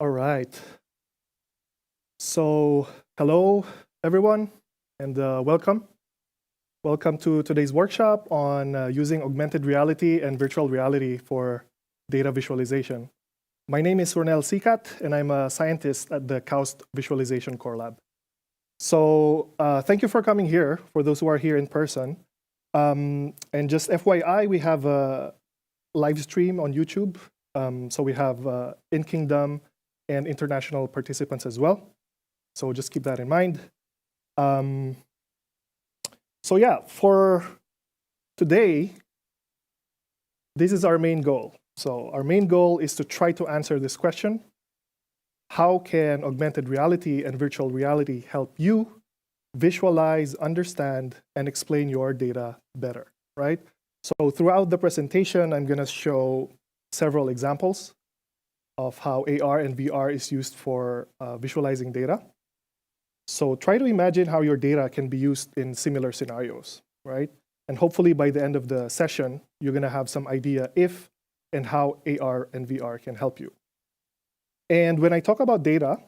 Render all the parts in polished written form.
All right. So, hello, everyone, and welcome. Welcome to today's workshop on using augmented reality and virtual reality for data visualization. My name is Ronel Sikat, and I'm a scientist at the KAUST Visualization Core Lab. So, thank you for coming here, for those who are here in person. And just FYI, we have a live stream on YouTube. So we have in-kingdom and international participants as well. So just keep that in mind. So yeah, for today, this is our main goal. So our main goal is to try to answer this question: how can augmented reality and virtual reality help you visualize, understand, and explain your data better, right? So throughout the presentation, I'm gonna show several examples of how AR and VR is used for visualizing data. So try to imagine how your data can be used in similar scenarios, right? And hopefully by the end of the session, you're gonna have some idea if and how AR and VR can help you. And when I talk about data,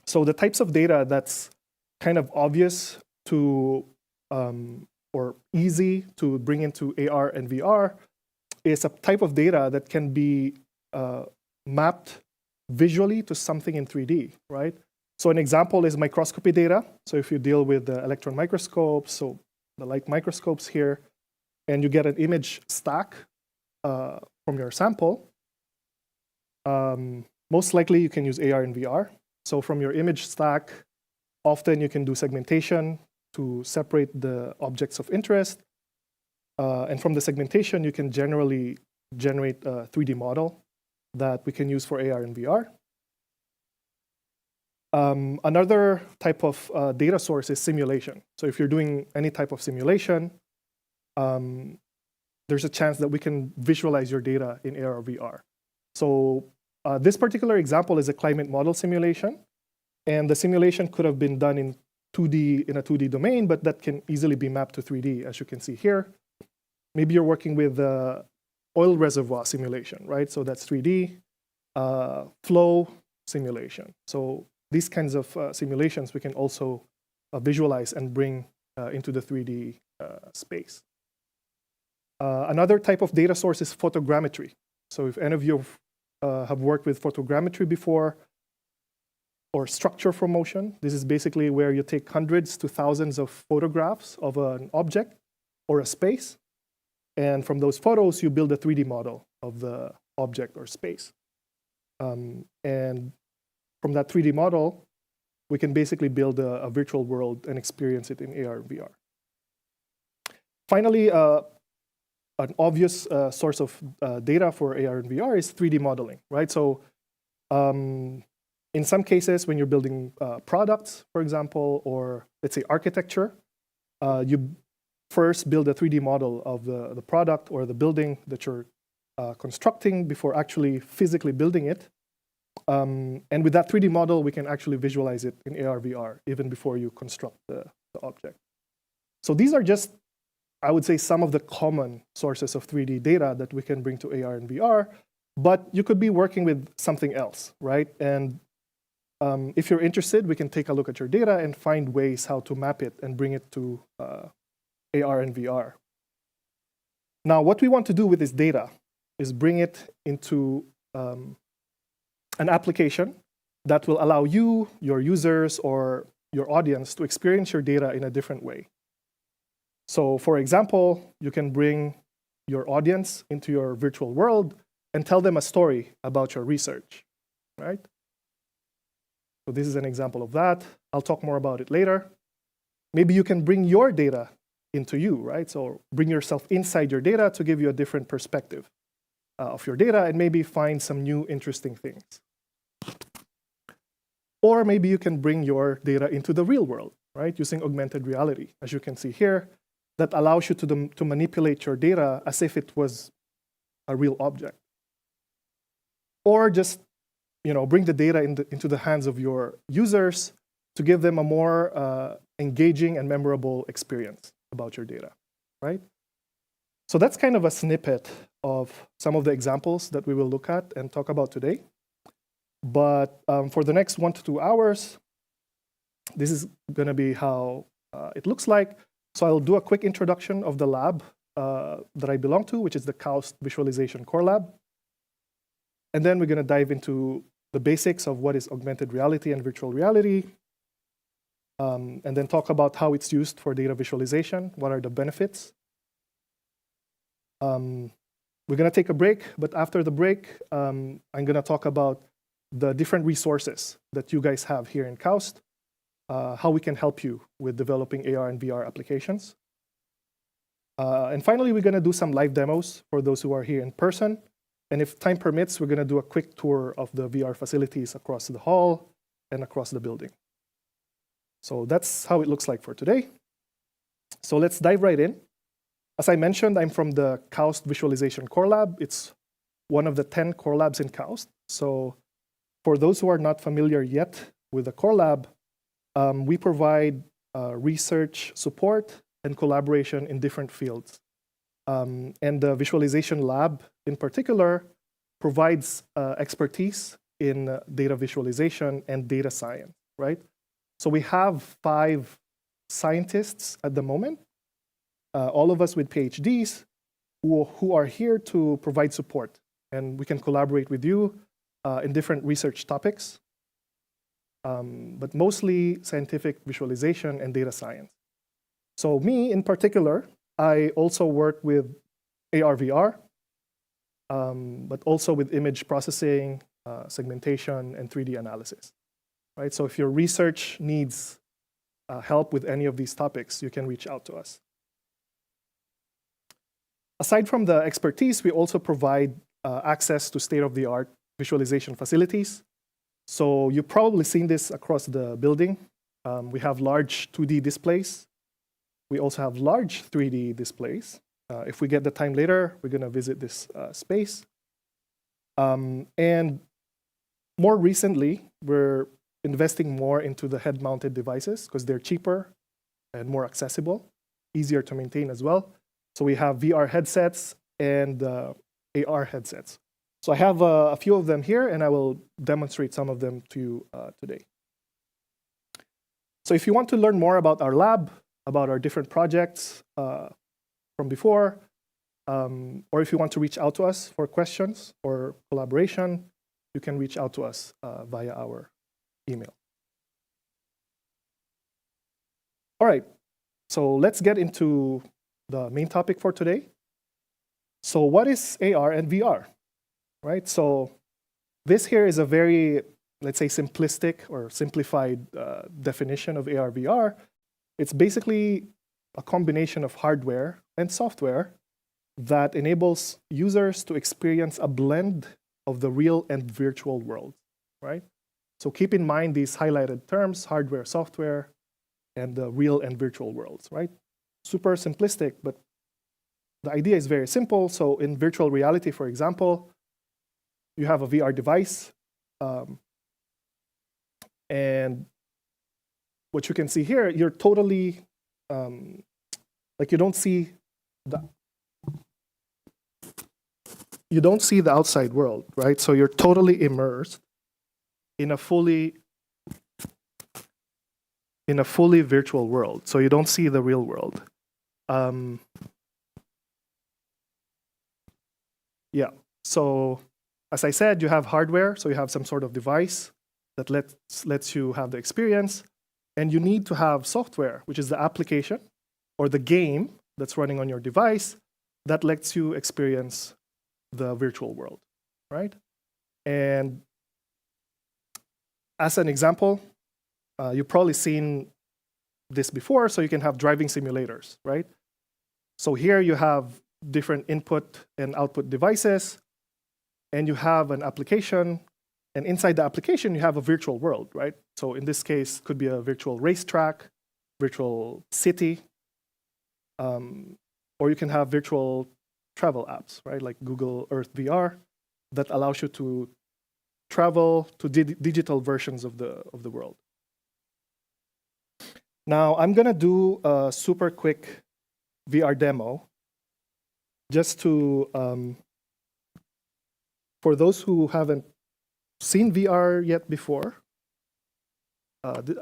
so the types of data that's kind of obvious to, or easy to bring into AR and VR is a type of data that can be mapped visually to something in 3D, right? So an example is microscopy data. So if you deal with the electron microscopes, so the light microscopes here, and you get an image stack from your sample, most likely you can use AR and VR. So from your image stack, often you can do segmentation to separate the objects of interest. And from the segmentation, you can generally generate a 3D model that we can use for AR and VR. Another type of data source is simulation. So if you're doing any type of simulation, there's a chance that we can visualize your data in AR or VR. So this particular example is a climate model simulation. And the simulation could have been done in 2D, in a 2D domain, but that can easily be mapped to 3D, as you can see here. Maybe you're working with oil reservoir simulation, right? So that's 3D, flow simulation. So these kinds of simulations we can also visualize and bring into the 3D space. Another type of data source is photogrammetry. So if any of you have worked with photogrammetry before, or structure from motion, this is basically where you take hundreds to thousands of photographs of an object or a space. And from those photos, you build a 3D model of the object or space. And from that 3D model, we can basically build a virtual world and experience it in AR and VR. Finally, an obvious source of data for AR and VR is 3D modeling, right? So in some cases, when you're building products, for example, or let's say architecture, you first build a 3D model of the product or the building that you're constructing before actually physically building it. And with that 3D model, we can actually visualize it in AR, VR, even before you construct the object. So these are just, I would say, some of the common sources of 3D data that we can bring to AR and VR, but you could be working with something else, right? And if you're interested, we can take a look at your data and find ways how to map it and bring it to AR and VR. Now, what we want to do with this data is bring it into an application that will allow you, your users, or your audience to experience your data in a different way. So, for example, you can bring your audience into your virtual world and tell them a story about your research, right? So this is an example of that. I'll talk more about it later. Maybe you can bring your data into you, right? So bring yourself inside your data to give you a different perspective of your data and maybe find some new interesting things. Or maybe you can bring your data into the real world, right? Using augmented reality, as you can see here, that allows you to manipulate your data as if it was a real object. Or just bring the data into the hands of your users to give them a more engaging and memorable experience about your data, right? So that's kind of a snippet of some of the examples that we will look at and talk about today. But for the next 1 to 2 hours, this is going to be how it looks like. So I'll do a quick introduction of the lab that I belong to, which is the KAUST Visualization Core Lab. And then we're going to dive into the basics of what is augmented reality and virtual reality, and then talk about how it's used for data visualization, what are the benefits. We're going to take a break, but after the break, I'm going to talk about the different resources that you guys have here in KAUST, how we can help you with developing AR and VR applications. And finally, we're going to do some live demos for those who are here in person. And if time permits, we're going to do a quick tour of the VR facilities across the hall and across the building. So that's how it looks like for today. So let's dive right in. As I mentioned, I'm from the KAUST Visualization Core Lab. It's one of the 10 core labs in KAUST. So for those who are not familiar yet with the core lab, we provide research support and collaboration in different fields. And the visualization lab in particular provides expertise in data visualization and data science, right? So we have 5 scientists at the moment, all of us with PhDs who are here to provide support. And we can collaborate with you in different research topics, but mostly scientific visualization and data science. So me in particular, I also work with AR, VR, but also with image processing, segmentation, and 3D analysis. Right? So if your research needs help with any of these topics, you can reach out to us. Aside from the expertise, we also provide access to state-of-the-art visualization facilities. So you've probably seen this across the building. We have large 2D displays. We also have large 3D displays. If we get the time later, we're going to visit this space. And more recently, we're investing more into the head-mounted devices because they're cheaper and more accessible, easier to maintain as well. So we have VR headsets and AR headsets. So I have a few of them here, and I will demonstrate some of them to you today. So if you want to learn more about our lab, about our different projects from before, or if you want to reach out to us for questions or collaboration, you can reach out to us via our email. All right, so let's get into the main topic for today. So what is AR and VR, right? So this here is a very, let's say, simplistic or simplified definition of AR, VR. It's basically a combination of hardware and software that enables users to experience a blend of the real and virtual world, right? So keep in mind these highlighted terms, hardware, software, and the real and virtual worlds, right? Super simplistic, but the idea is very simple. So in virtual reality, for example, you have a VR device, and what you can see here, you're totally, like you don't see the outside world, right? So you're totally immersed in a fully virtual world. So you don't see the real world. Yeah, so as I said, you have hardware, so you have some sort of device that lets you have the experience, and you need to have software, which is the application or the game that's running on your device that lets you experience the virtual world, right? And as an example, you've probably seen this before, so you can have driving simulators, right? So here you have different input and output devices, and you have an application, and inside the application, you have a virtual world, right? So in this case, it could be a virtual racetrack, virtual city, or you can have virtual travel apps, right? Like Google Earth VR that allows you to travel to digital versions of the world. Now, I'm going to do a super quick VR demo just to, for those who haven't seen VR yet before.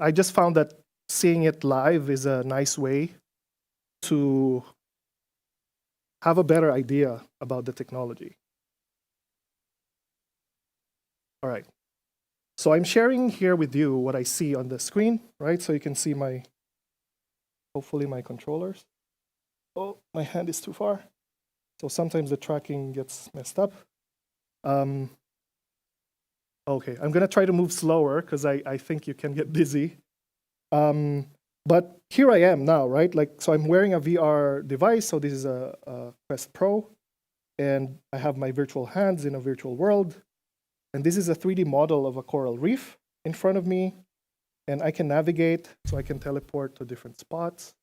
I just found that seeing it live is a nice way to have a better idea about the technology. All right. So I'm sharing here with you what I see on the screen, right? So you can see hopefully my controllers. Oh, my hand is too far. So sometimes the tracking gets messed up. Okay, I'm gonna try to move slower because I think you can get dizzy. But here I am now, right? So I'm wearing a VR device. So this is a Quest Pro, and I have my virtual hands in a virtual world. And this is a 3D model of a coral reef in front of me. And I can navigate, so I can teleport to different spots.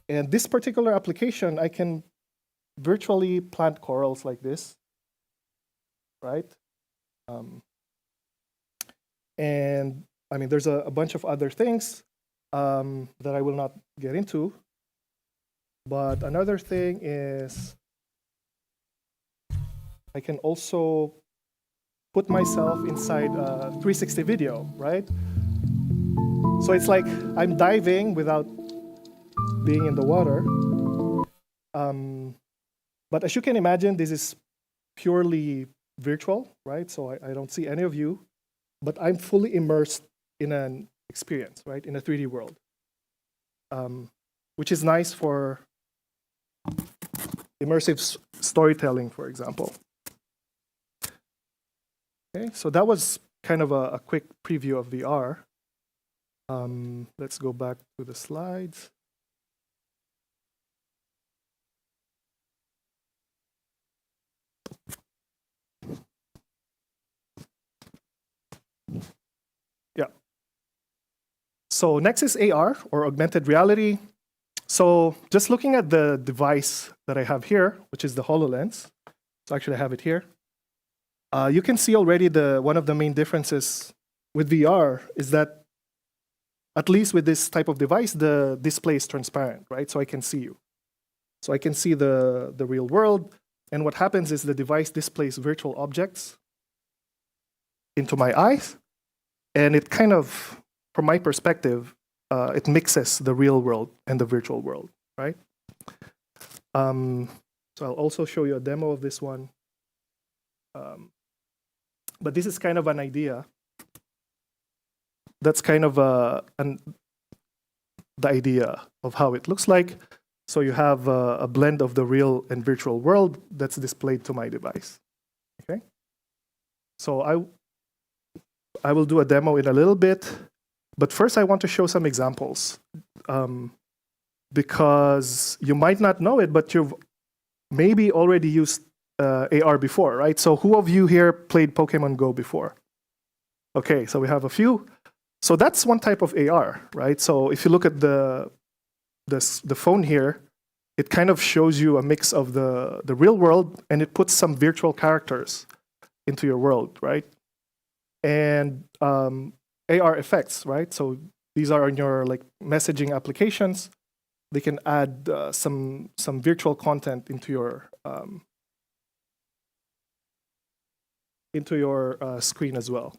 And this particular application, I can virtually plant corals like this, right? And I mean, there's a bunch of other things that I will not get into. But another thing is I can also put myself inside a 360 video, right? So it's like I'm diving without being in the water. But as you can imagine, this is purely virtual, right? So I don't see any of you, but I'm fully immersed in an experience, right? In a 3D world, which is nice for immersive storytelling, for example. Okay, so that was kind of a quick preview of VR. Let's go back to the slides. Yeah. So next is AR, or augmented reality. So just looking at the device that I have here, which is the HoloLens. So actually I have it here. You can see already one of the main differences with VR is that, at least with this type of device, the display is transparent, right? So I can see you. So I can see the real world. And what happens is the device displays virtual objects into my eyes. And it kind of, from my perspective, it mixes the real world and the virtual world, right? So I'll also show you a demo of this one. But this is kind of an idea. That's kind of the idea of how it looks like. So you have a blend of the real and virtual world that's displayed to my device. Okay. So I will do a demo in a little bit, but first I want to show some examples because you might not know it, but you've maybe already used AR before, right? So who of you here played Pokemon Go before? Okay, so we have a few. So that's one type of AR, right? So if you look at the phone here, it kind of shows you a mix of the real world, and it puts some virtual characters into your world, right? And AR effects, right? So these are on your messaging applications. They can add some virtual content into your screen as well.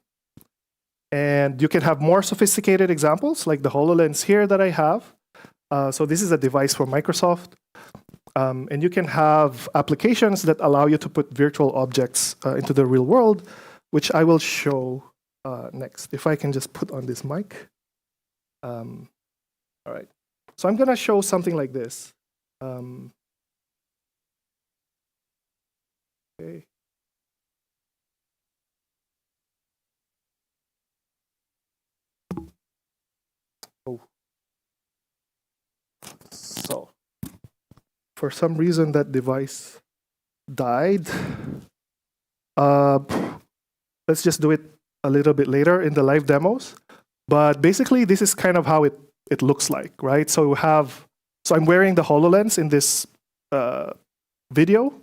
And you can have more sophisticated examples, like the HoloLens here that I have. So this is a device from Microsoft. And you can have applications that allow you to put virtual objects into the real world, which I will show next. If I can just put on this mic. All right. So I'm going to show something like this. Okay. So, for some reason, that device died. Let's just do it a little bit later in the live demos. But basically, this is kind of how it looks like, right? So I'm wearing the HoloLens in this video,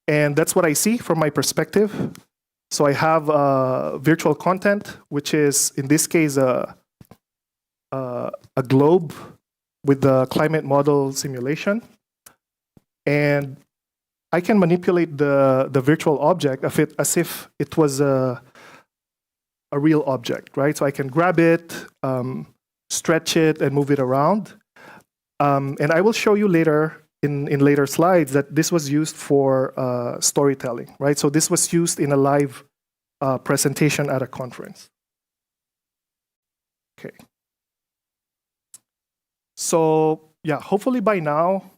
and that's what I see from my perspective. So I have virtual content, which is, in this case, a globe with the climate model simulation. And I can manipulate the virtual object as if it was a real object, right? So I can grab it, stretch it, and move it around. And I will show you later in later slides that this was used for storytelling, right? So this was used in a live presentation at a conference. Okay. So yeah, hopefully by now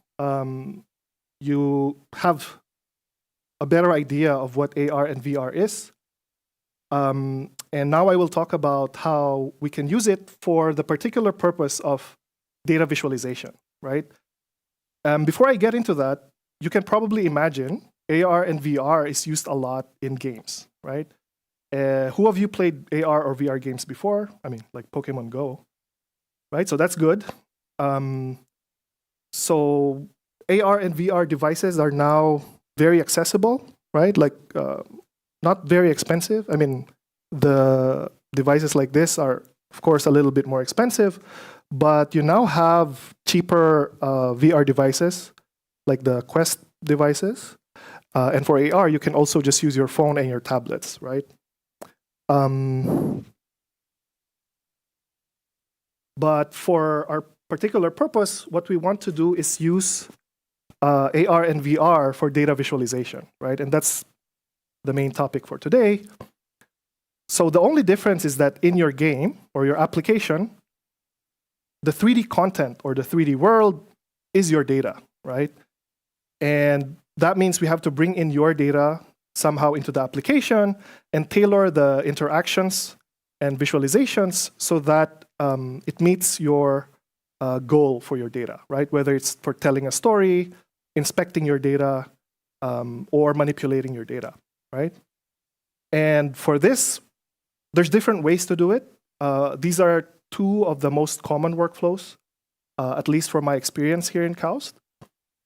you have a better idea of what AR and VR is. And now I will talk about how we can use it for the particular purpose of data visualization, right? Before I get into that, you can probably imagine AR and VR is used a lot in games, right? Who of you played AR or VR games before? I mean, like Pokemon Go, right? So that's good. So AR and VR devices are now very accessible, right? Like not very expensive. I mean, the devices like this are, of course, a little bit more expensive, but you now have cheaper VR devices, like the Quest devices. And for AR, you can also just use your phone and your tablets, right? But for our particular purpose, what we want to do is use AR and VR for data visualization, right? And that's the main topic for today. So the only difference is that in your game or your application, the 3D content or the 3D world is your data, right? And that means we have to bring in your data somehow into the application and tailor the interactions and visualizations so that it meets your goal for your data, right? Whether it's for telling a story, inspecting your data, or manipulating your data, right? And for this, there's different ways to do it. These are two of the most common workflows, at least from my experience here in KAUST.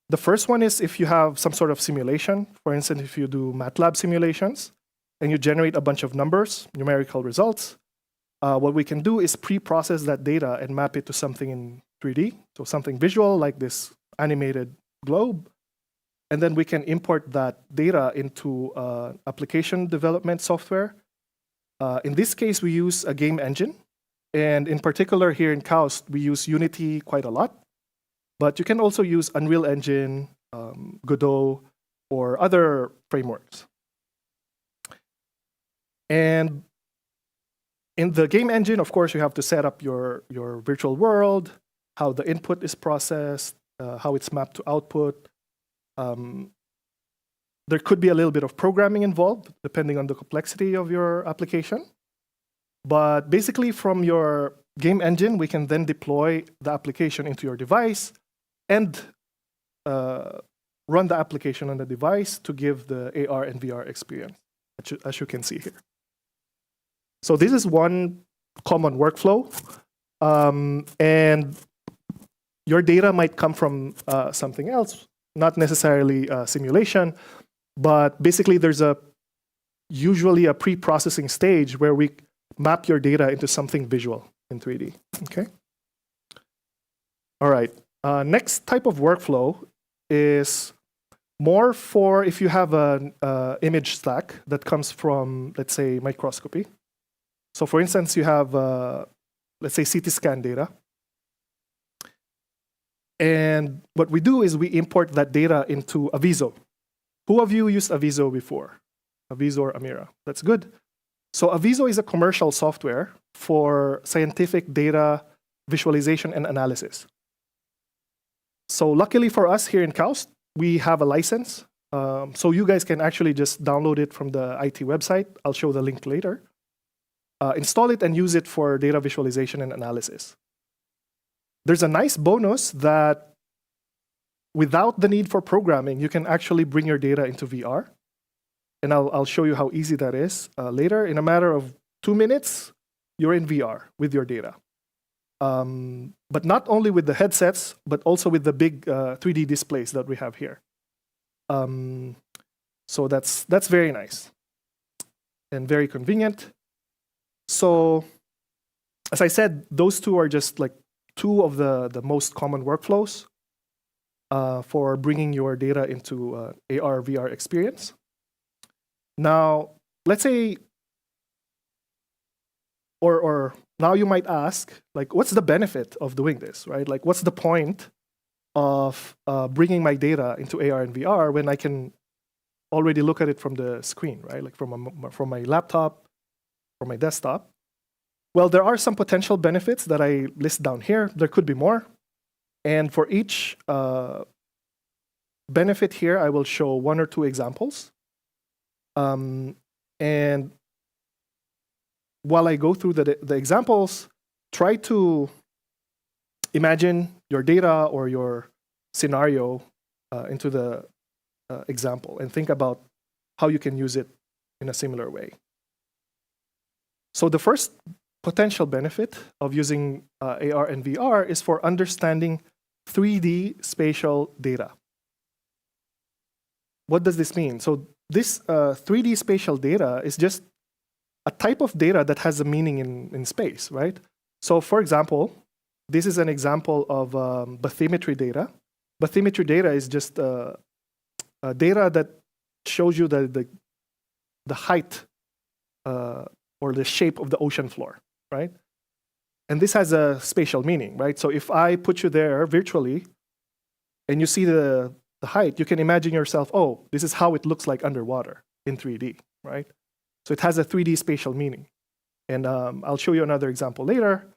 The first one is if you have some sort of simulation. For instance, if you do MATLAB simulations and you generate a bunch of numbers, numerical results, what we can do is pre-process that data and map it to something in 3D, so something visual like this animated globe. And then we can import that data into application development software. In this case, we use a game engine. And in particular, here in KAUST, we use Unity quite a lot. But you can also use Unreal Engine, Godot, or other frameworks. And in the game engine, of course, you have to set up your virtual world, how the input is processed, how it's mapped to output. There could be a little bit of programming involved, depending on the complexity of your application. But basically, from your game engine, we can then deploy the application into your device and run the application on the device to give the AR and VR experience, as you can see here. So this is one common workflow. And your data might come from something else, not necessarily simulation, but basically there's usually a pre-processing stage where we map your data into something visual in 3D, okay? All right, next type of workflow is more for if you have an image stack that comes from, let's say, microscopy. So for instance, you have, let's say, CT scan data. And what we do is we import that data into Aviso. Who of you used Aviso before? Aviso or Amira? That's good. So Aviso is a commercial software for scientific data visualization and analysis. So luckily for us here in KAUST, we have a license. So you guys can actually just download it from the IT website. I'll show the link later. Install it and use it for data visualization and analysis. There's a nice bonus that without the need for programming, you can actually bring your data into VR. And I'll show you how easy that is later. In a matter of 2 minutes, you're in VR with your data. But not only with the headsets, but also with the big 3D displays that we have here. So that's very nice and very convenient. So as I said, those two are just like two of the most common workflows for bringing your data into AR, VR experience. Now, let's say or now you might ask, like, what's the benefit of doing this, right? Like, what's the point of bringing my data into AR and VR when I can already look at it from the screen, right? Like from my laptop, from my desktop. Well, there are some potential benefits that I list down here. There could be more. And for each benefit here, I will show one or two examples. And while I go through the examples, try to imagine your data or your scenario into the example and think about how you can use it in a similar way. So the first potential benefit of using AR and VR is for understanding 3D spatial data. What does this mean? So this 3D spatial data is just a type of data that has a meaning in space, right? So for example, this is an example of bathymetry data. Bathymetry data is just data that shows you the height or the shape of the ocean floor, right? And this has a spatial meaning, right? So if I put you there virtually and you see the height, you can imagine yourself, oh, this is how it looks like underwater in 3D, right? So it has a 3D spatial meaning. And I'll show you another example later.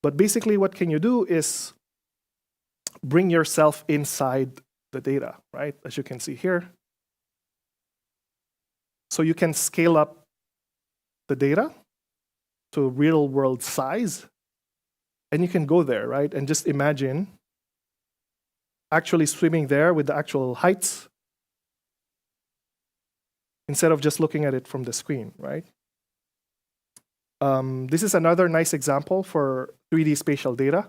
But basically what can you do is bring yourself inside the data, right? As you can see here. So you can scale up the data to real world size. And you can go there, right? And just imagine actually swimming there with the actual heights instead of just looking at it from the screen, right? This is another nice example for 3D spatial data.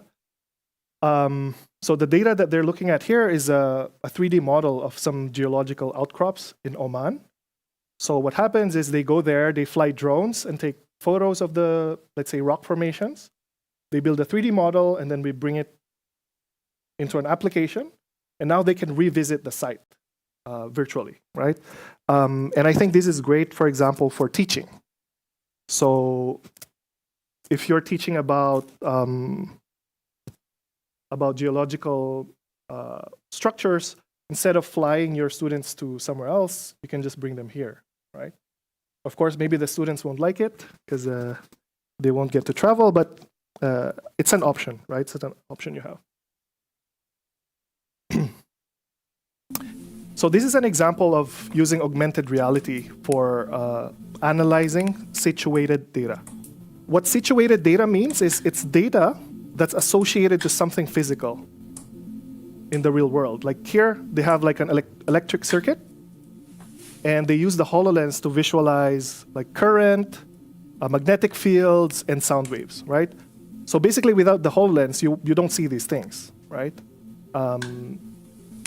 So the data that they're looking at here is a 3D model of some geological outcrops in Oman. So what happens is they go there, they fly drones and take photos of the, let's say, rock formations. They build a 3D model, and then we bring it into an application. And now they can revisit the site virtually, right? And I think this is great, for example, for teaching. So if you're teaching about geological structures, instead of flying your students to somewhere else, you can just bring them here, right? Of course, maybe the students won't like it because they won't get to travel, but it's an option, right? It's an option you have. So this is an example of using augmented reality for analyzing situated data. What situated data means is it's data that's associated to something physical in the real world. Like here, they have like an electric circuit, and they use the HoloLens to visualize like current, magnetic fields, and sound waves, right? So basically, without the HoloLens, you don't see these things, right?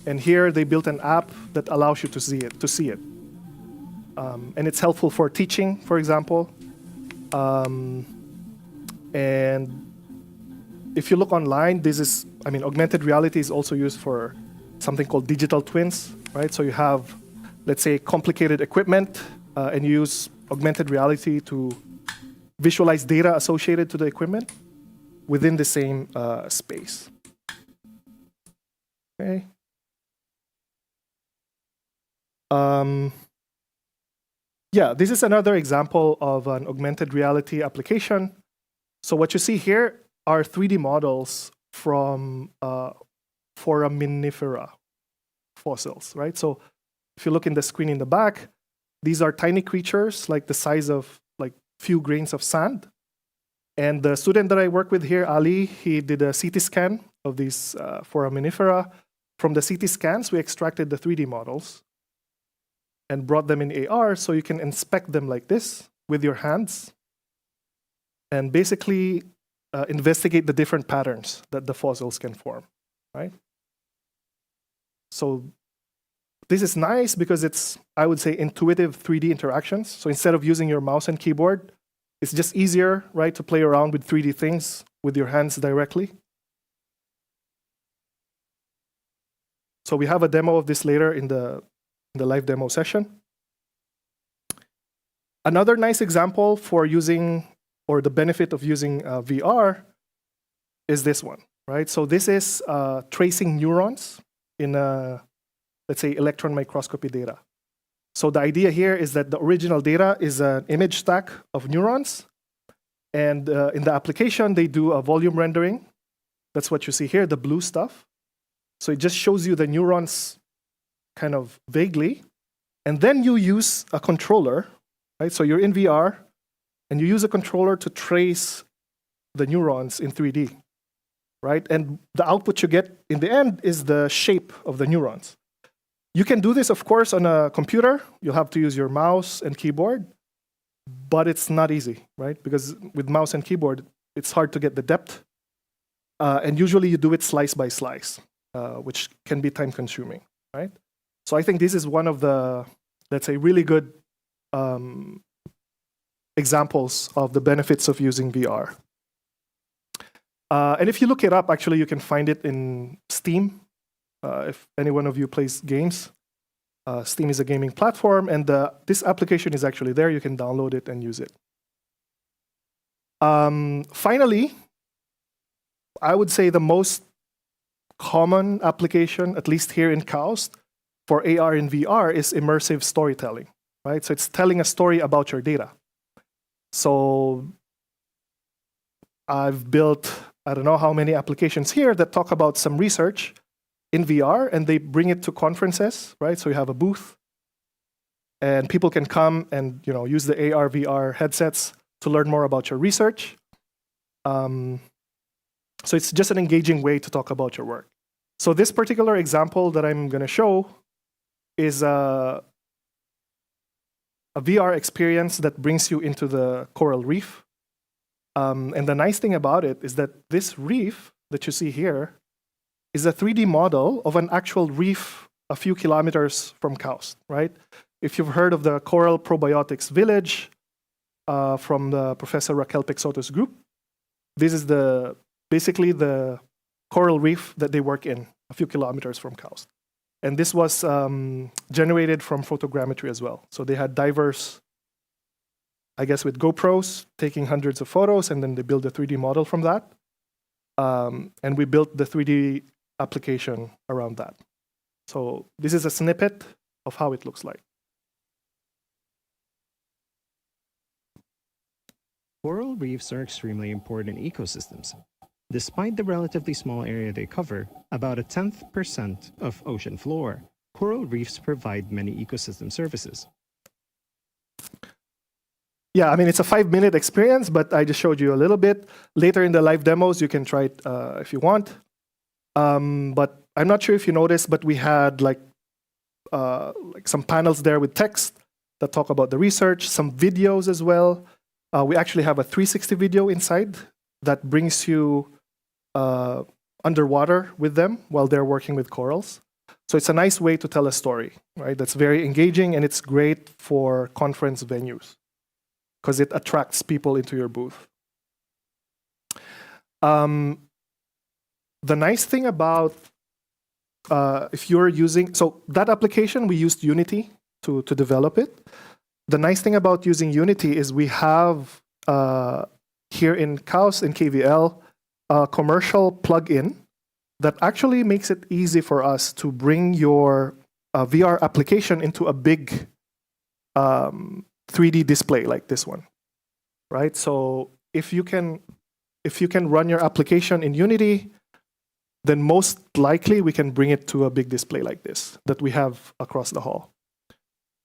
And here they built an app that allows you to see it. And it's helpful for teaching, for example. And if you look online, augmented reality is also used for something called digital twins, right? So you have, let's say, complicated equipment, and you use augmented reality to visualize data associated to the equipment within the same space. Okay. Yeah, this is another example of an augmented reality application. So what you see here are 3D models from foraminifera fossils, right? So if you look in the screen in the back, these are tiny creatures like the size of like few grains of sand. And the student that I work with here, Ali, he did a CT scan of these foraminifera. From the CT scans, we extracted the 3D models and brought them in AR so you can inspect them like this with your hands and basically investigate the different patterns that the fossils can form, right? So this is nice because it's, I would say, intuitive 3D interactions. So instead of using your mouse and keyboard, it's just easier, right, to play around with 3D things with your hands directly. So we have a demo of this later in the live demo session. Another nice example for using or the benefit of using VR is this one, right? So this is tracing neurons in, let's say, electron microscopy data. So the idea here is that the original data is an image stack of neurons. And in the application, they do a volume rendering. That's what you see here, the blue stuff. So it just shows you the neurons kind of vaguely. And then you use a controller, right? So you're in VR, and you use a controller to trace the neurons in 3D, right? And the output you get in the end is the shape of the neurons. You can do this, of course, on a computer. You'll have to use your mouse and keyboard, but it's not easy, right? Because with mouse and keyboard, it's hard to get the depth. And usually you do it slice by slice, which can be time consuming, right? So I think this is one of the, let's say, really good examples of the benefits of using VR. And if you look it up, actually, you can find it in Steam. If any one of you plays games, Steam is a gaming platform, and this application is actually there. You can download it and use it. Finally, I would say the most common application, at least here in KAUST, for AR and VR is immersive storytelling, right? So it's telling a story about your data. So I've built, I don't know how many applications here that talk about some research in VR, and they bring it to conferences, right? So you have a booth, and people can come and use the AR, VR headsets to learn more about your research. So it's just an engaging way to talk about your work. So this particular example that I'm going to show is a VR experience that brings you into the coral reef. And the nice thing about it is that this reef that you see here is a 3D model of an actual reef a few kilometers from KAUST, right? If you've heard of the Coral Probiotics Village from the Professor Raquel Pexoto's group, this is basically the coral reef that they work in a few kilometers from KAUST. And this was generated from photogrammetry as well. So they had divers, I guess with GoPros, taking hundreds of photos, and then they built a 3D model from that. And we built the 3D application around that. So this is a snippet of how it looks like. Coral reefs are extremely important ecosystems. Despite the relatively small area they cover, about 0.1% of ocean floor, coral reefs provide many ecosystem services. Yeah, I mean, it's a 5-minute experience, but I just showed you a little bit. Later in the live demos, you can try it if you want. But I'm not sure if you noticed, but we had like some panels there with text that talk about the research, some videos as well. We actually have a 360 video inside that brings you underwater with them while they're working with corals. So it's a nice way to tell a story, right? That's very engaging, and it's great for conference venues because it attracts people into your booth. The nice thing about if you're using, so that application, we used Unity to develop it. The nice thing about using Unity is we have here in KAUST and KVL a commercial plugin that actually makes it easy for us to bring your VR application into a big 3D display like this one, right? So if you can run your application in Unity, then most likely we can bring it to a big display like this that we have across the hall.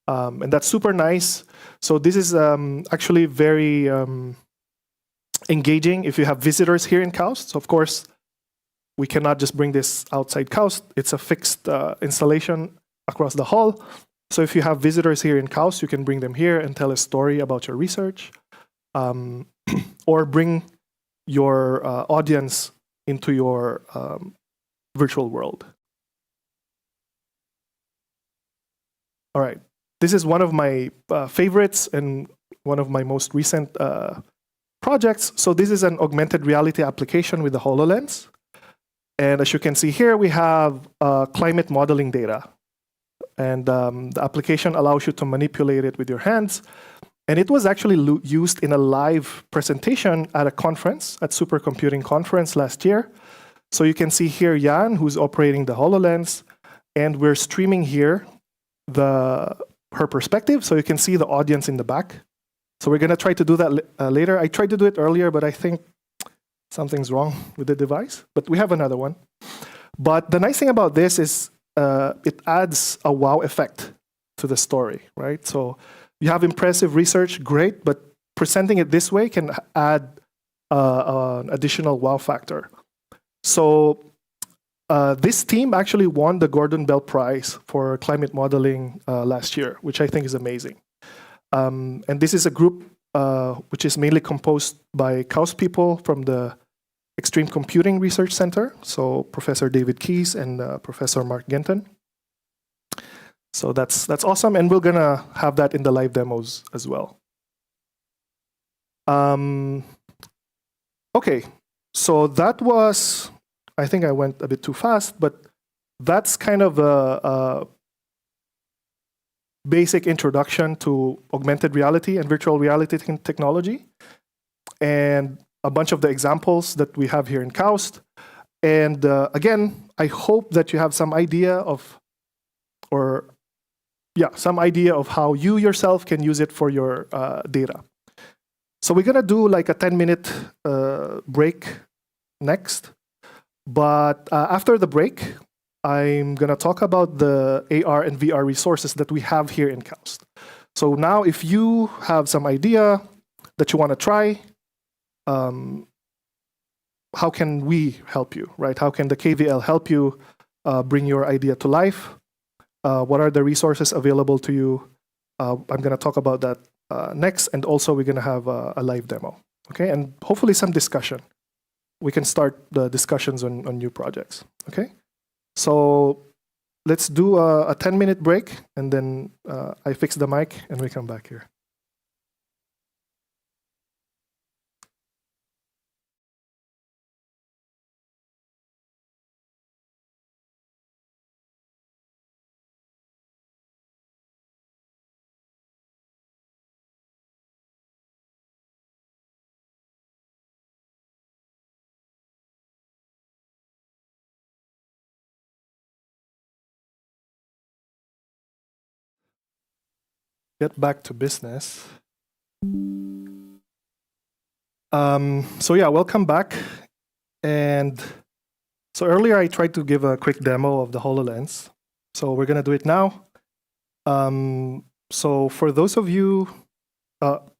And that's super nice. So this is actually very engaging if you have visitors here in KAUST. So of course, we cannot just bring this outside KAUST. It's a fixed installation across the hall. So if you have visitors here in KAUST, you can bring them here and tell a story about your research, or bring your audience into your virtual world. All right. This is one of my favorites and one of my most recent projects. So this is an augmented reality application with the HoloLens. And as you can see here, we have climate modeling data. And the application allows you to manipulate it with your hands. And it was actually used in a live presentation at a conference, at Supercomputing Conference last year. So you can see here Jan, who's operating the HoloLens, and we're streaming here her perspective, so you can see the audience in the back. So we're going to try to do that later. I tried to do it earlier, but I think something's wrong with the device. But we have another one. But the nice thing about this is it adds a wow effect to the story, right? So you have impressive research, great, but presenting it this way can add an additional wow factor. So this team actually won the Gordon Bell Prize for climate modeling last year, which I think is amazing. And this is a group which is mainly composed by KAUST people from the Extreme Computing Research Center, so Professor David Keyes and Professor Mark Genton. So that's awesome, and we're gonna have that in the live demos as well. Okay, so that was, I think I went a bit too fast, but that's kind of a basic introduction to augmented reality and virtual reality technology, and a bunch of the examples that we have here in KAUST. And again, I hope that you have some idea of, some idea of how you yourself can use it for your data. So we're gonna do like a 10-minute break next. But after the break, I'm gonna talk about the AR and VR resources that we have here in KAUST. So now if you have some idea that you wanna try, how can we help you, right? How can the KVL help you bring your idea to life? What are the resources available to you? I'm going to talk about that next, and also we're going to have a live demo, okay? And hopefully some discussion. We can start the discussions on new projects, okay? So let's do a 10-minute break, and then I fix the mic, and we come back here. Get back to business. So yeah, welcome back. And so earlier I tried to give a quick demo of the HoloLens. So we're gonna do it now. So for those of you,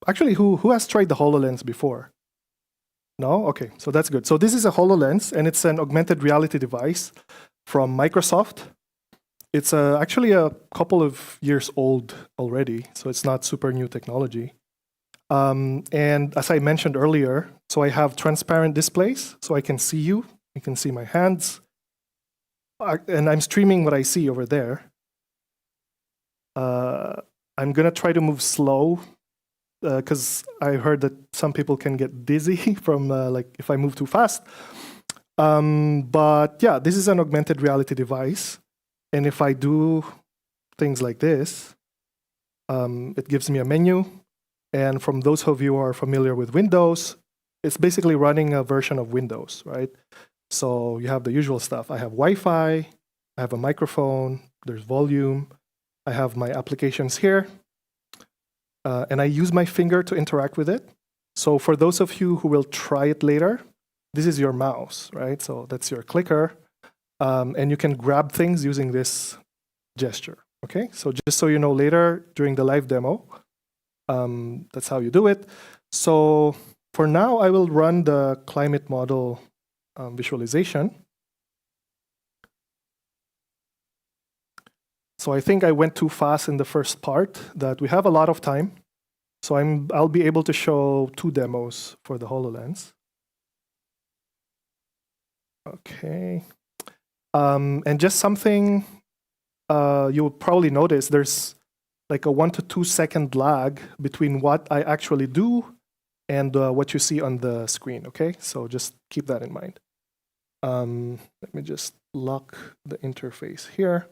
actually who has tried the HoloLens before? No? Okay, so that's good. So this is a HoloLens, and it's an augmented reality device from Microsoft. It's actually a couple of years old already, so it's not super new technology. And as I mentioned earlier, so I have transparent displays, so I can see you. You can see my hands. And I'm streaming what I see over there. I'm going to try to move slow, because I heard that some people can get dizzy from like if I move too fast. But yeah, this is an augmented reality device. And if I do things like this, it gives me a menu. And from those of you who are familiar with Windows, it's basically running a version of Windows, right? So you have the usual stuff. I have Wi-Fi, I have a microphone, there's volume, I have my applications here, and I use my finger to interact with it. So for those of you who will try it later, this is your mouse, right? So that's your clicker. And you can grab things using this gesture, okay? So just so you know later during the live demo, that's how you do it. So for now, I will run the climate model visualization. So I think I went too fast in the first part, that we have a lot of time. So I'll be able to show 2 demos for the HoloLens. Okay. And just something you'll probably notice, there's like a 1 to 2 second lag between what I actually do and what you see on the screen, okay? So just keep that in mind. Let me just lock the interface here.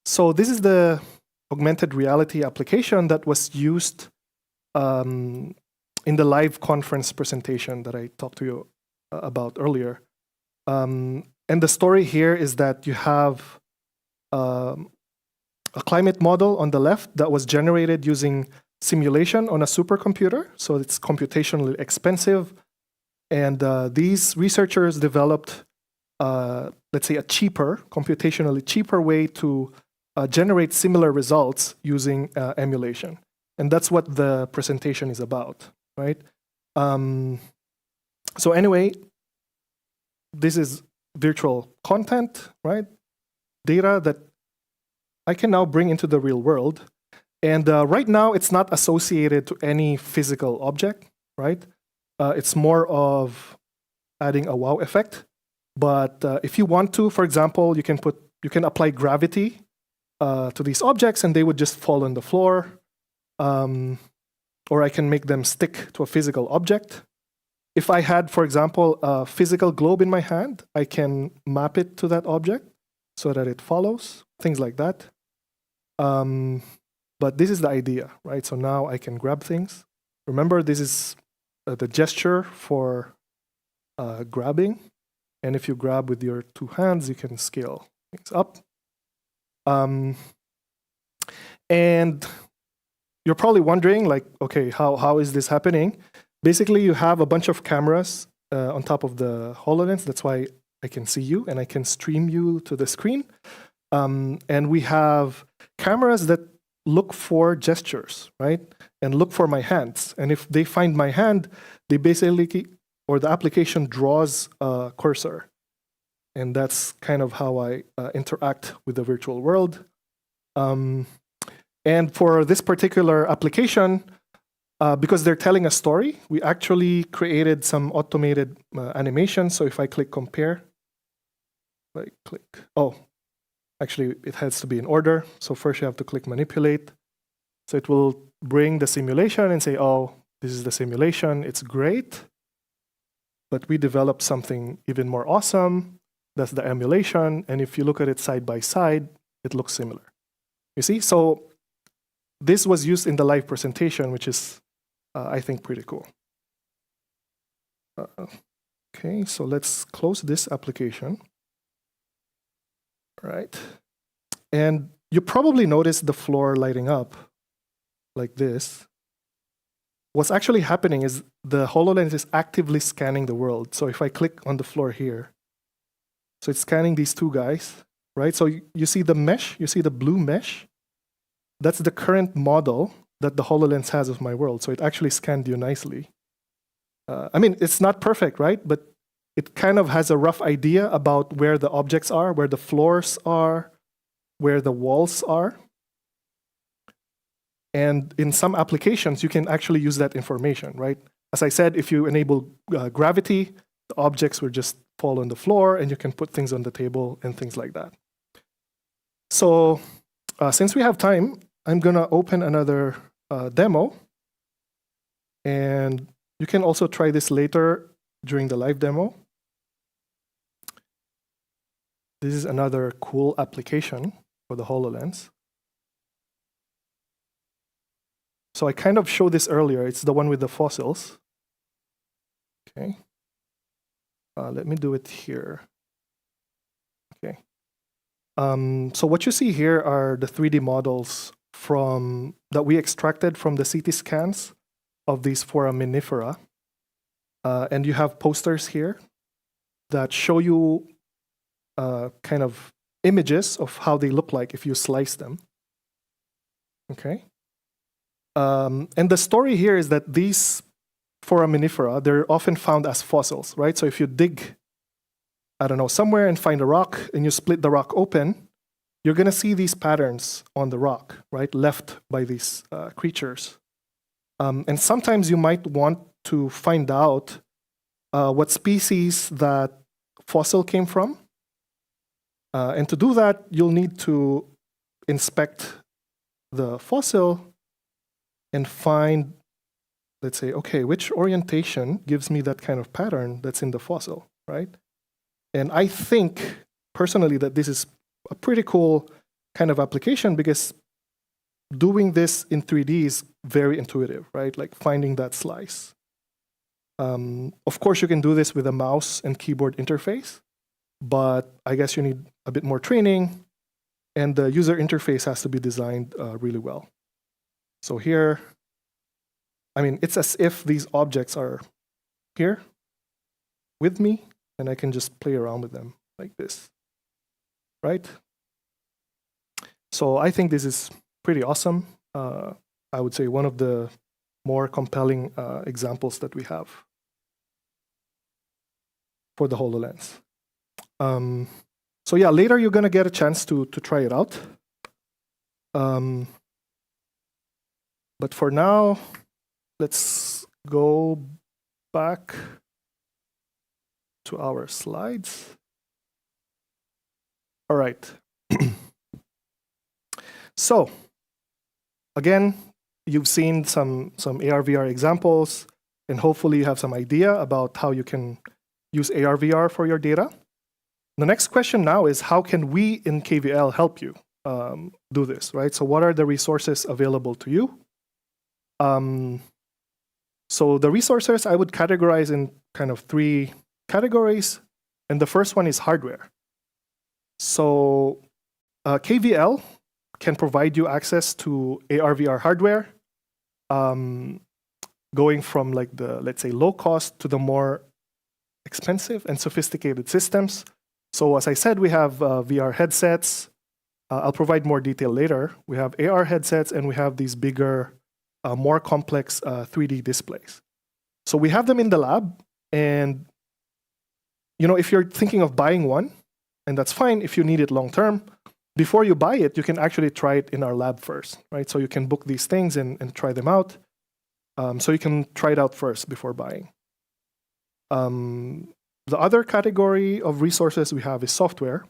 So this is the augmented reality application that was used in the live conference presentation that I talked to you about earlier. And the story here is that you have a climate model on the left that was generated using simulation on a supercomputer. So it's computationally expensive. And these researchers developed, let's say, a computationally cheaper way to generate similar results using emulation. And that's what the presentation is about, right? So anyway, this is virtual content, right? Data that I can now bring into the real world. And right now, it's not associated to any physical object, right? It's more of adding a wow effect. But if you want to, for example, you can apply gravity to these objects, and they would just fall on the floor. Or I can make them stick to a physical object. If I had, for example, a physical globe in my hand, I can map it to that object so that it follows, things like that. But this is the idea, right? So now I can grab things. Remember, this is the gesture for grabbing. And if you grab with your two hands, you can scale things up. And you're probably wondering, like, okay, how is this happening? Basically, you have a bunch of cameras on top of the HoloLens. That's why I can see you and I can stream you to the screen. And we have cameras that look for gestures, right? And look for my hands. And if they find my hand, they basically, or the application draws a cursor. And that's kind of how I interact with the virtual world. And for this particular application, because they're telling a story, we actually created some automated animation. So if I click compare, actually it has to be in order. So first you have to click manipulate. So it will bring the simulation and say, oh, this is the simulation, it's great. But we developed something even more awesome. That's the emulation. And if you look at it side by side, it looks similar. You see? So this was used in the live presentation, which is, I think, pretty cool. Okay, so let's close this application. All right. And you probably noticed the floor lighting up like this. What's actually happening is the HoloLens is actively scanning the world. So if I click on the floor here, so it's scanning these two guys, right? So you see the mesh, you see the blue mesh? That's the current model that the HoloLens has of my world. So it actually scanned you nicely. I mean, it's not perfect, right? But it kind of has a rough idea about where the objects are, where the floors are, where the walls are. And in some applications, you can actually use that information, right? As I said, if you enable gravity, the objects will just fall on the floor and you can put things on the table and things like that. So since we have time, I'm going to open another demo. And you can also try this later during the live demo. This is another cool application for the HoloLens. So I kind of showed this earlier. It's the one with the fossils. Okay. Let me do it here. Okay. So what you see here are the 3D models that we extracted from the CT scans of these foraminifera. And you have posters here that show you kind of images of how they look like if you slice them. Okay. And the story here is that these foraminifera, they're often found as fossils, right? So if you dig, I don't know, somewhere and find a rock and you split the rock open, you're going to see these patterns on the rock, right, left by these creatures. And sometimes you might want to find out what species that fossil came from. And to do that, you'll need to inspect the fossil and find, let's say, okay, which orientation gives me that kind of pattern that's in the fossil, right? And I think, personally, that this is a pretty cool kind of application because doing this in 3D is very intuitive, right? Like finding that slice. Of course, you can do this with a mouse and keyboard interface, but I guess you need a bit more training, and the user interface has to be designed really well. So here, I mean, it's as if these objects are here with me, and I can just play around with them like this, right? So I think this is pretty awesome. I would say one of the more compelling examples that we have for the HoloLens. So yeah, later you're going to get a chance to try it out. But for now, let's go back to our slides. All right. So again, you've seen some AR/VR examples, and hopefully you have some idea about how you can use AR/VR for your data. The next question now is, how can we in KVL help you do this, right? So what are the resources available to you? So the resources I would categorize in kind of 3 categories, and the first one is hardware. So KVL can provide you access to AR/VR hardware, going from like the, let's say, low cost to the more expensive and sophisticated systems. So as I said, we have VR headsets. I'll provide more detail later. We have AR headsets, and we have these bigger, more complex 3D displays. So we have them in the lab, and if you're thinking of buying one, and that's fine if you need it long term, before you buy it, you can actually try it in our lab first, right? So you can book these things and try them out. So you can try it out first before buying. The other category of resources we have is software.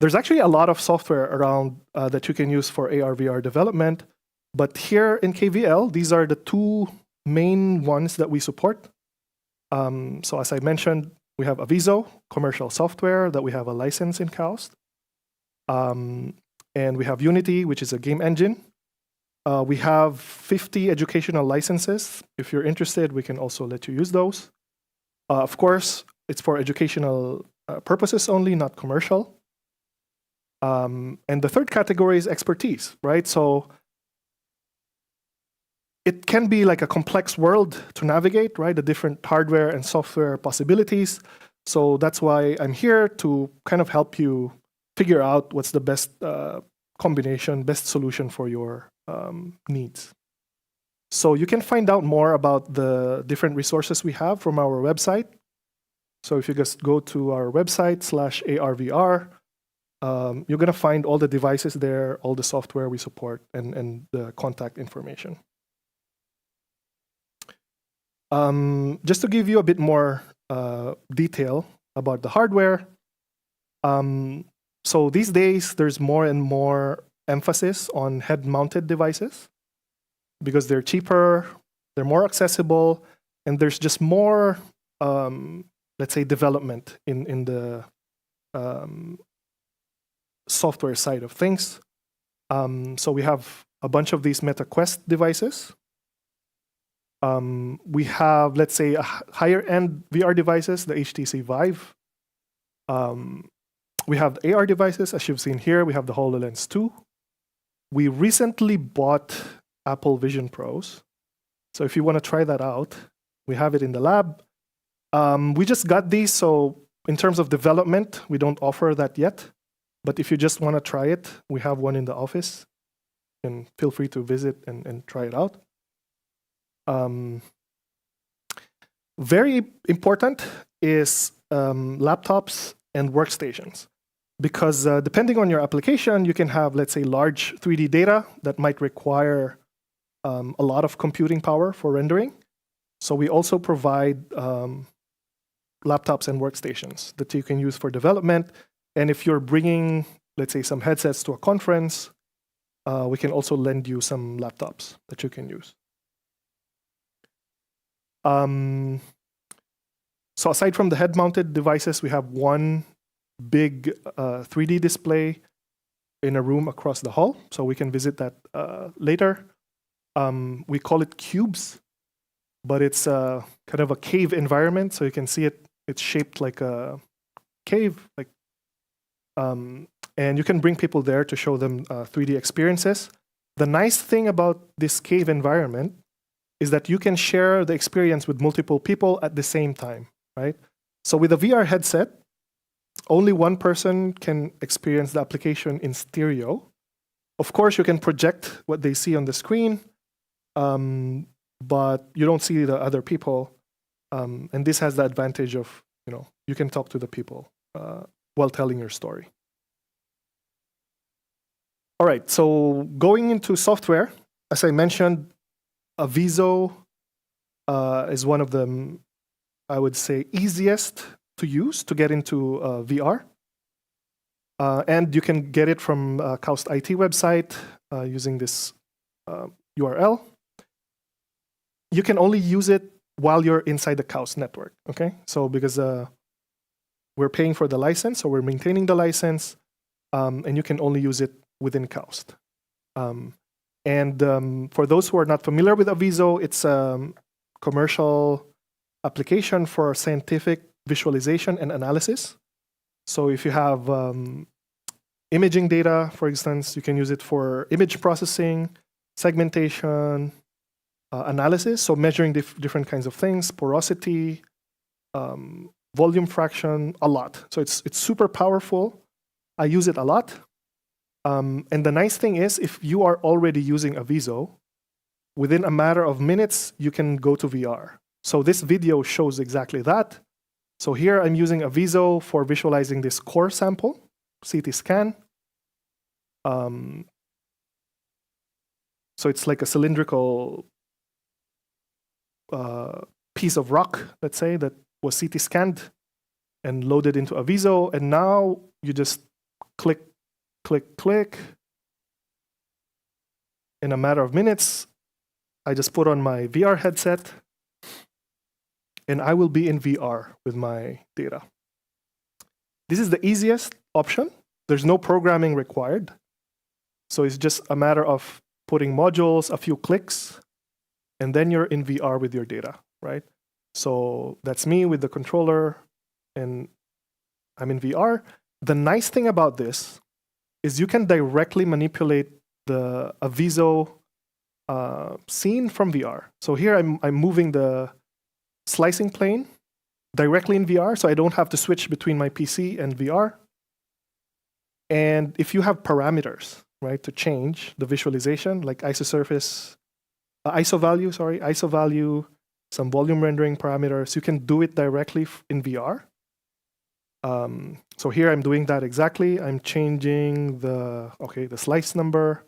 There's actually a lot of software around that you can use for AR/VR development, but here in KVL, these are the 2 main ones that we support. So as I mentioned, we have Aviso, commercial software that we have a license in KAUST. And we have Unity, which is a game engine. We have 50 educational licenses. If you're interested, we can also let you use those. Of course, it's for educational purposes only, not commercial. And the third category is expertise, right? So it can be like a complex world to navigate, right? The different hardware and software possibilities. So that's why I'm here to kind of help you figure out what's the best combination, best solution for your needs. So you can find out more about the different resources we have from our website. So if you just go to our website /ARVR, you're going to find all the devices there, all the software we support, and the contact information. Just to give you a bit more detail about the hardware, so these days there's more and more emphasis on head-mounted devices because they're cheaper, they're more accessible, and there's just more, let's say, development in the software side of things. So we have a bunch of these Meta Quest devices. We have, let's say, higher-end VR devices, the HTC Vive. We have AR devices, as you've seen here. We have the HoloLens 2. We recently bought Apple Vision Pros. So if you want to try that out, we have it in the lab. We just got these, so in terms of development, we don't offer that yet. But if you just want to try it, we have one in the office. And feel free to visit and try it out. Very important is laptops and workstations. Because depending on your application, you can have, let's say, large 3D data that might require a lot of computing power for rendering. So we also provide laptops and workstations that you can use for development. And if you're bringing, let's say, some headsets to a conference, we can also lend you some laptops that you can use. So aside from the head-mounted devices, we have one big 3D display. in a room across the hall, so we can visit that later. We call it cubes, but it's kind of a cave environment, so you can see it. It's shaped like a cave, and you can bring people there to show them 3D experiences. The nice thing about this cave environment is that you can share the experience with multiple people at the same time, right? So with a VR headset, only one person can experience the application in stereo. Of course, you can project what they see on the screen, but you don't see the other people. And this has the advantage of, you can talk to the people while telling your story. All right, so going into software, as I mentioned, Aviso is one of the, I would say, easiest to use to get into VR. And you can get it from KAUST IT website using this URL. You can only use it while you're inside the KAUST network, okay? So because we're paying for the license, so we're maintaining the license, and you can only use it within KAUST. And for those who are not familiar with Aviso, it's a commercial application for scientific visualization and analysis. So if you have imaging data, for instance, you can use it for image processing, segmentation, analysis, so measuring different kinds of things, porosity, volume fraction, a lot. So it's super powerful. I use it a lot. And the nice thing is, if you are already using Aviso, within a matter of minutes, you can go to VR. So this video shows exactly that. So here I'm using Aviso for visualizing this core sample, CT scan. So it's like a cylindrical piece of rock, let's say, that was CT scanned and loaded into Aviso. And now you just click, click, click. In a matter of minutes, I just put on my VR headset, and I will be in VR with my data. This is the easiest option. There's no programming required. So it's just a matter of putting modules, a few clicks, and then you're in VR with your data, right? So that's me with the controller, and I'm in VR. The nice thing about this is you can directly manipulate the Aviso scene from VR. So here I'm moving the slicing plane directly in VR, so I don't have to switch between my PC and VR. And if you have parameters, right, to change the visualization, like ISO value, some volume rendering parameters, you can do it directly in VR. So here I'm doing that exactly. I'm changing the slice number.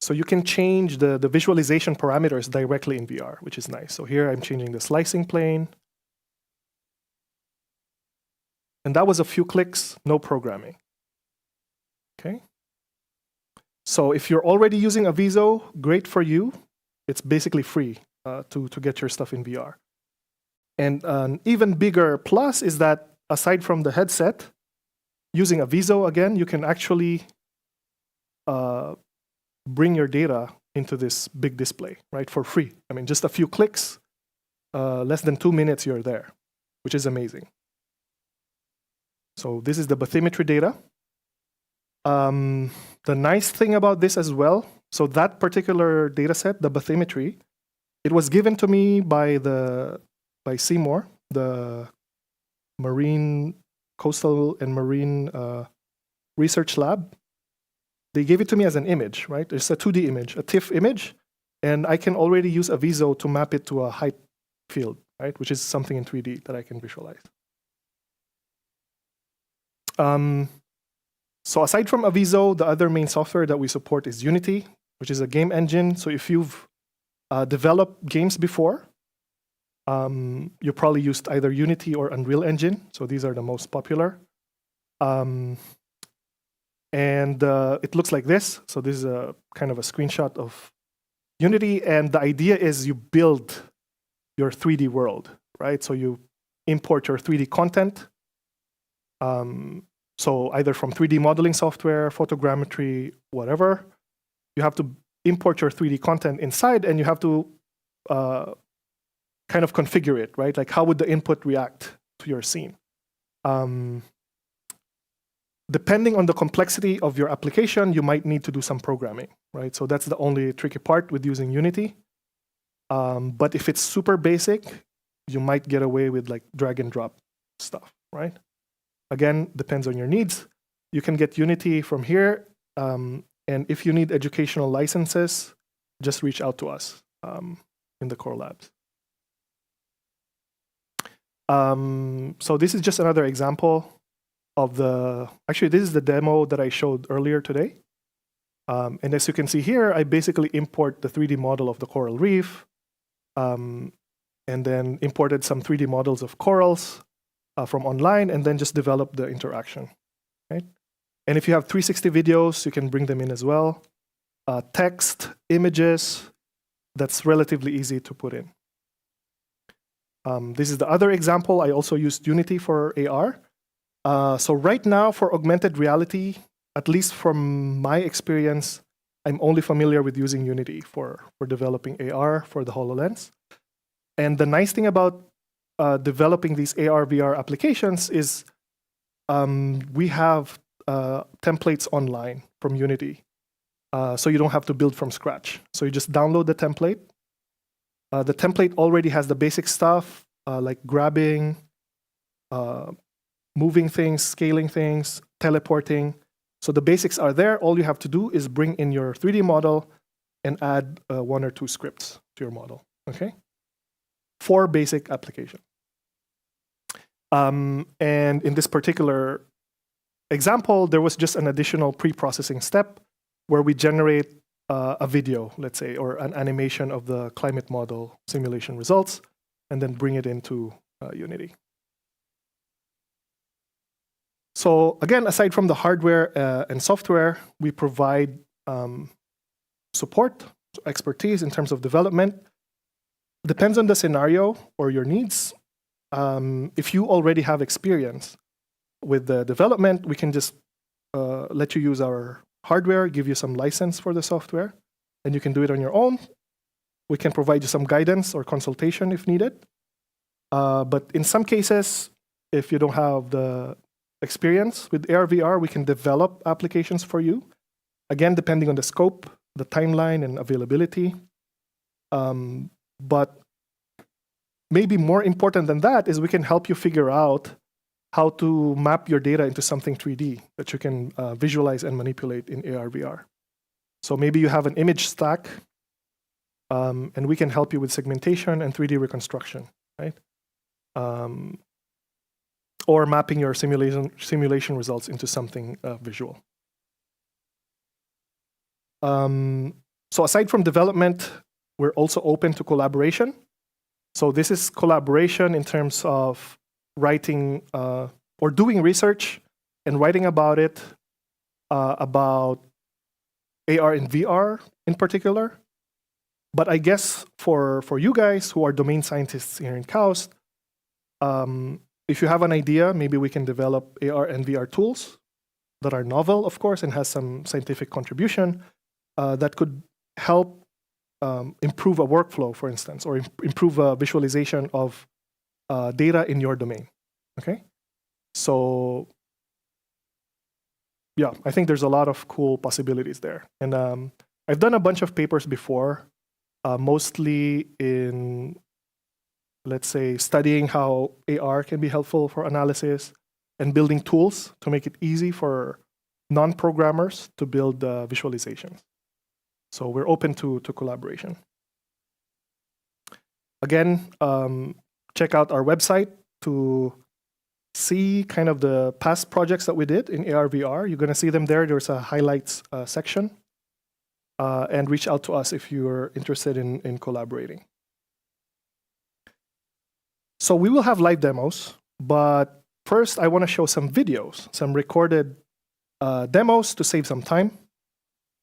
So you can change the visualization parameters directly in VR, which is nice. So here I'm changing the slicing plane. And that was a few clicks, no programming. Okay. So if you're already using Aviso, great for you. It's basically free to get your stuff in VR. And an even bigger plus is that aside from the headset, using Aviso, again, you can actually bring your data into this big display, right, for free. I mean, just a few clicks, less than 2 minutes, you're there, which is amazing. So this is the bathymetry data. The nice thing about this as well, so that particular data set, the bathymetry, it was given to me by Seymour, the Coastal and Marine Research Lab. They gave it to me as an image, right? It's a 2D image, a TIFF image, and I can already use Aviso to map it to a height field, right? Which is something in 3D that I can visualize. So aside from Aviso, the other main software that we support is Unity, which is a game engine. So if you've developed games before, you probably used either Unity or Unreal Engine. So these are the most popular. And it looks like this. So this is a kind of a screenshot of Unity. And the idea is you build your 3D world, right? So you import your 3D content. So either from 3D modeling software, photogrammetry, whatever, you have to import your 3D content inside, and you have to kind of configure it, right? Like, how would the input react to your scene? Depending on the complexity of your application, you might need to do some programming, right? So that's the only tricky part with using Unity. But if it's super basic, you might get away with like drag and drop stuff, right? Again, depends on your needs. You can get Unity from here. And if you need educational licenses, just reach out to us in the core labs. So this is just another example of actually this is the demo that I showed earlier today. And as you can see here, I basically import the 3D model of the coral reef, and then imported some 3D models of corals from online, and then just develop the interaction, right? And if you have 360 videos, you can bring them in as well. Text, images, that's relatively easy to put in. This is the other example. I also used Unity for AR. So right now for augmented reality, at least from my experience, I'm only familiar with using Unity for developing AR for the HoloLens. And the nice thing about developing these AR, VR applications is we have templates online from Unity. So you don't have to build from scratch. So you just download the template. The template already has the basic stuff like grabbing, moving things, scaling things, teleporting. So the basics are there. All you have to do is bring in your 3D model and add 1 or 2 scripts to your model, okay? 4 basic applications. And in this particular example, there was just an additional pre-processing step where we generate a video, let's say, or an animation of the climate model simulation results, and then bring it into Unity. So again, aside from the hardware and software, we provide support, expertise in terms of development. Depends on the scenario or your needs. If you already have experience with the development, we can just let you use our hardware, give you some license for the software, and you can do it on your own. We can provide you some guidance or consultation if needed. But in some cases, if you don't have the experience with AR, VR, we can develop applications for you. Again, depending on the scope, the timeline, and availability. But maybe more important than that is we can help you figure out how to map your data into something 3D that you can visualize and manipulate in AR, VR. So maybe you have an image stack, and we can help you with segmentation and 3D reconstruction, right? Or mapping your simulation results into something visual. So aside from development, we're also open to collaboration. So this is collaboration in terms of writing or doing research and writing about it, about AR and VR in particular. But I guess for you guys who are domain scientists here in KAUST, if you have an idea, maybe we can develop AR and VR tools that are novel, of course, and has some scientific contribution that could help improve a workflow, for instance, or improve a visualization of data in your domain, okay? So, yeah, I think there's a lot of cool possibilities there. And I've done a bunch of papers before, mostly in, let's say, studying how AR can be helpful for analysis and building tools to make it easy for non-programmers to build visualizations. So we're open to collaboration. Again, check out our website to see kind of the past projects that we did in AR, VR. You're going to see them there. There's a highlights section. And reach out to us if you're interested in collaborating. So we will have live demos, but first I want to show some videos, some recorded demos to save some time.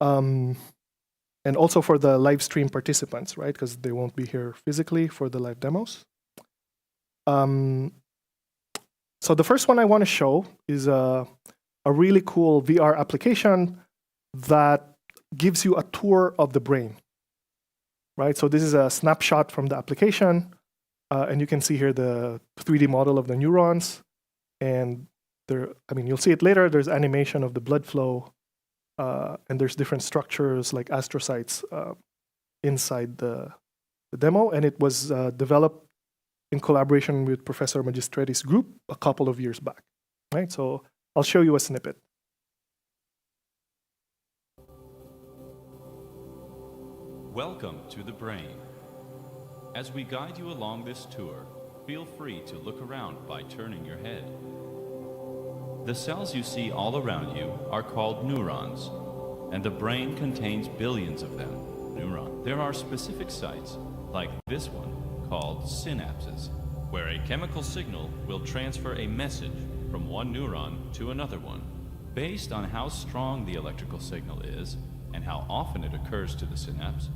And also for the live stream participants, right? Because they won't be here physically for the live demos. So the first one I want to show is a really cool VR application that gives you a tour of the brain, right? So this is a snapshot from the application, and you can see here the 3D model of the neurons, and you'll see it later. There's animation of the blood flow, and there's different structures like astrocytes inside the demo, and it was developed in collaboration with Professor Magistretti's group a couple of years back, right? So I'll show you a snippet. Welcome to the brain. As we guide you along this tour, feel free to look around by turning your head. The cells you see all around you are called neurons, and the brain contains billions of them. There are specific sites, like this one, called synapses, where a chemical signal will transfer a message from one neuron to another one. Based on how strong the electrical signal is and how often it occurs to the synapse,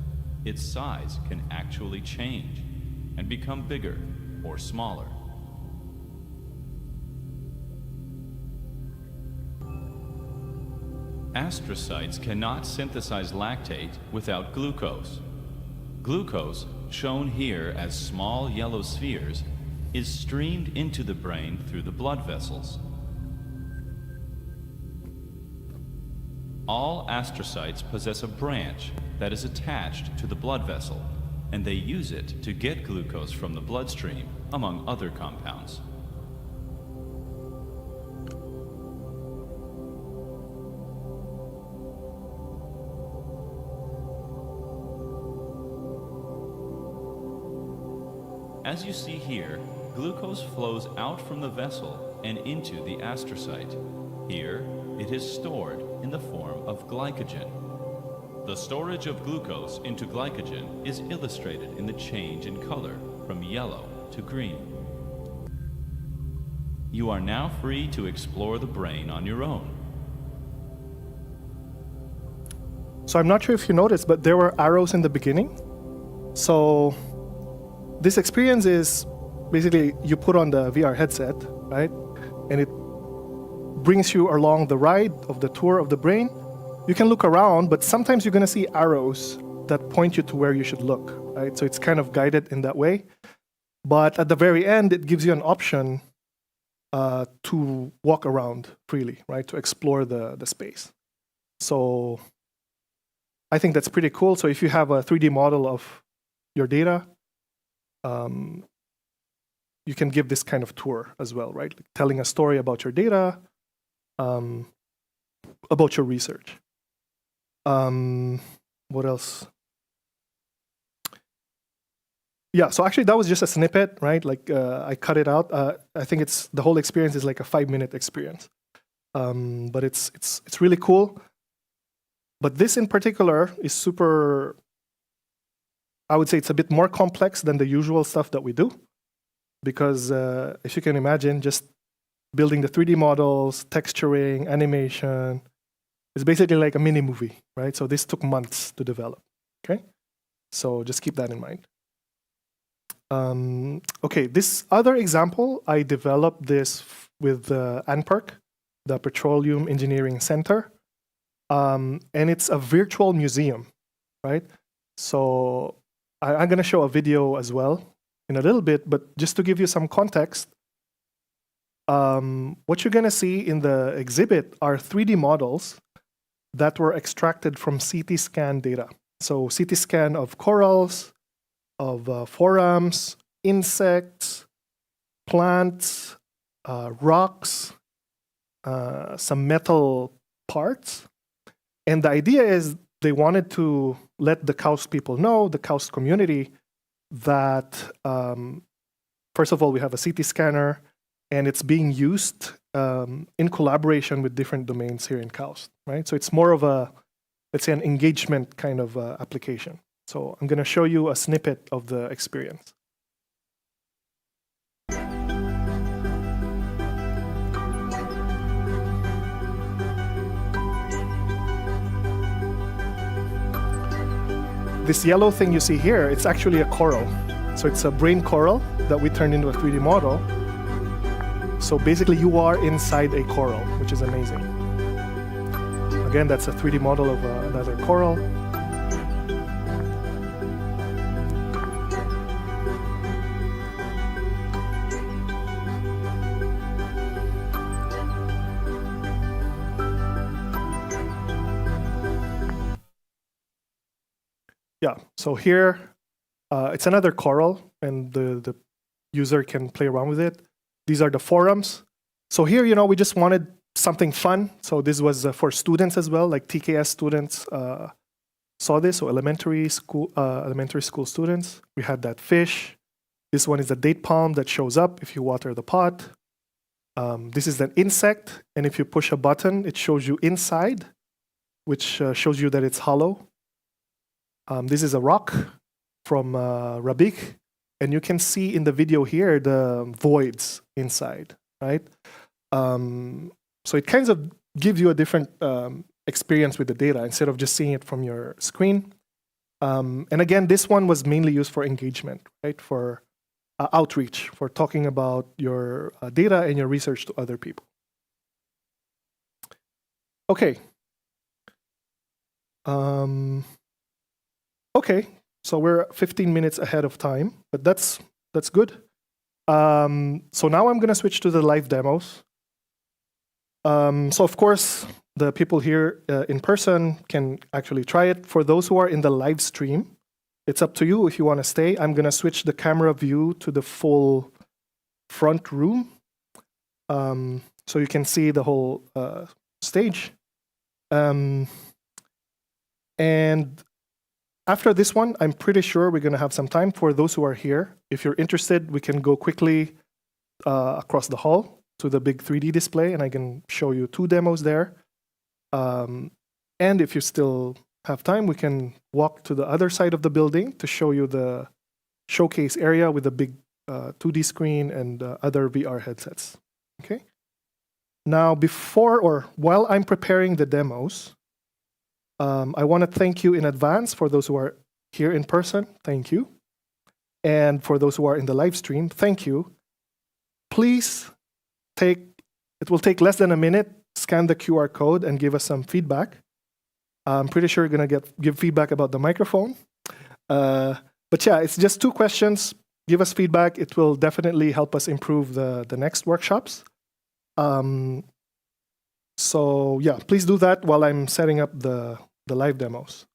its size can actually change and become bigger or smaller. Astrocytes cannot synthesize lactate without glucose. Glucose, shown here as small yellow spheres, is streamed into the brain through the blood vessels. All astrocytes possess a branch that is attached to the blood vessel, and they use it to get glucose from the bloodstream, among other compounds. As you see here, glucose flows out from the vessel and into the astrocyte. Here, it is stored in the form of glycogen. The storage of glucose into glycogen is illustrated in the change in color from yellow to green. You are now free to explore the brain on your own. So I'm not sure if you noticed, but there were arrows in the beginning. So this experience is basically you put on the VR headset, right? And it brings you along the ride of the tour of the brain. You can look around, but sometimes you're going to see arrows that point you to where you should look, right? So it's kind of guided in that way. But at the very end, it gives you an option to walk around freely, right? To explore the space. So I think that's pretty cool. So if you have a 3D model of your data, you can give this kind of tour as well, right? Like telling a story about your data, about your research. What else? Yeah, so actually that was just a snippet, right? Like I cut it out. I think the whole experience is like a 5-minute experience. But it's really cool. But this in particular is super, I would say it's a bit more complex than the usual stuff that we do. Because if you can imagine, just building the 3D models, texturing, animation, it's basically like a mini movie, right? So this took months to develop, okay? So just keep that in mind. Okay, this other example, I developed this with ANPERC, the Petroleum Engineering Center. And it's a virtual museum, right? So I'm going to show a video as well in a little bit, but just to give you some context, what you're going to see in the exhibit are 3D models that were extracted from CT scan data. So CT scan of corals, of forams, insects, plants, rocks, some metal parts. And the idea is they wanted to let the KAUST people know, the KAUST community, that first of all, we have a CT scanner, and it's being used in collaboration with different domains here in KAUST, right? So it's more of a, let's say, an engagement kind of application. So I'm going to show you a snippet of the experience. This yellow thing you see here, it's actually a coral. So it's a brain coral that we turned into a 3D model. So basically you are inside a coral, which is amazing. Again, that's a 3D model of another coral. Yeah, so here it's another coral, and the user can play around with it. These are the forums. So here, we just wanted something fun. So this was for students as well, like TKS students saw this, so elementary school students. We had that fish. This one is a date palm that shows up if you water the pot. This is an insect, and if you push a button, it shows you inside, which shows you that it's hollow. This is a rock from Rabik, and you can see in the video here the voids inside, right? So it kind of gives you a different experience with the data instead of just seeing it from your screen. And again, this one was mainly used for engagement, right? For outreach, for talking about your data and your research to other people. Okay. Okay, so we're 15 minutes ahead of time, but that's good. So now I'm going to switch to the live demos. So of course, the people here in person can actually try it. For those who are in the live stream, it's up to you if you want to stay. I'm going to switch the camera view to the full front room, so you can see the whole stage. And after this one, I'm pretty sure we're going to have some time for those who are here. If you're interested, we can go quickly across the hall to the big 3D display, and I can show you 2 demos there. And if you still have time, we can walk to the other side of the building to show you the showcase area with the big 2D screen and other VR headsets. Okay. Now, while I'm preparing the demos, I want to thank you in advance for those who are here in person. Thank you. And for those who are in the live stream, thank you. Please it will take less than a minute, scan the QR code and give us some feedback. I'm pretty sure you're going to give feedback about the microphone. But yeah, it's just 2 questions. Give us feedback. It will definitely help us improve the next workshops. So yeah, please do that while I'm setting up the live demos.